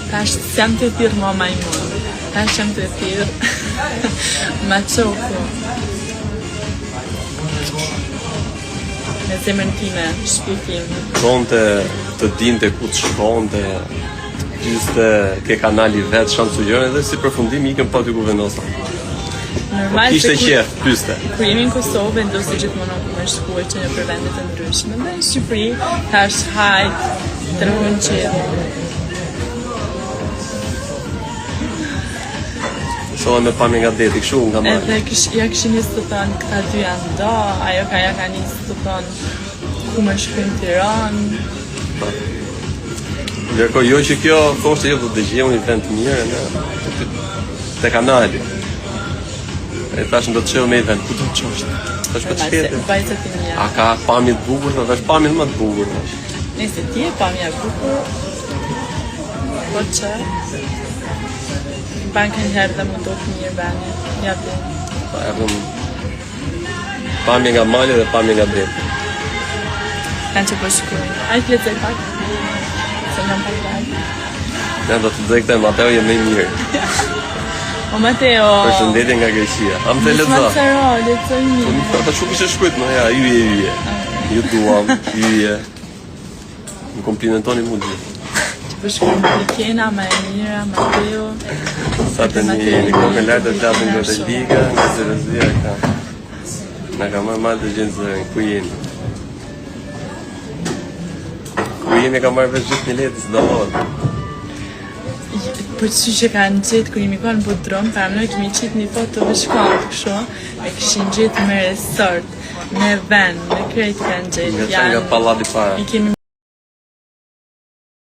Tash s'jam të thirr më majmun. Tash jam të thirr maçoku. Me zemrën time, shpirtin. Konte të dinte ku të shkonte, ishte ke kanali vetë, shanë të gjërën edhe si përfundim ikën pa ty ku vendosa. Normal Kishte qef, pyste. Kur jemi në Kosovë, vendosi gjithmonë me shkuar që në për vende të ndryshme. Dhe në Shqipëri, tash hajt, të rëhën qedë. Shoha me pamje nga deti, këshu nga marrë. Edhe ja këshin njësë të thonë, këta dy janë do, ajo ka njësë të thonë, ku më shkujnë Tiranë. Ndërko, jo që kjo, thoshte jo do të dëgjemu një vend të mirë, te kanali. E tash do të qëllë me i vend, ku do të qështë? Tash për të shpete. A ka pamje të bukur, tash pamje më të bukur. Nëse ti e pamja bukur, po që, banka njëherë dhe më do të mirë bani, ja të. Pamje nga mali dhe pamje nga drejtë. Kanë që po shkujnë. Ajë të lecaj pak. Se në pak pak. Ne do të dzekte, Mateo je me i mirë. O Mateo... Përshëndetje nga Greqia. Am të leca. Nisë Matero, lecoj mirë. Ta shumë ishe shkujt, no ja, yje. Ju duam, yje. Më komplimentoni mu gjithë. Që po shkujnë Pikena, Majmira, Mateo... Sa të një kokën lartë të flasën nga të liga, nga zërëzia ka. Nga ka marrë malë të gjenë zërën, ku jeni? Ku jeni ka marrë veç gjithë një letë, së dollot. Po që që kanë gjithë, kër jemi konë në Bodrum, pa më në kemi qitë një foto vë shkonë, kësho, e këshin gjithë me resort, me vend, me krejtë kanë gjithë. Nga që nga pallati para.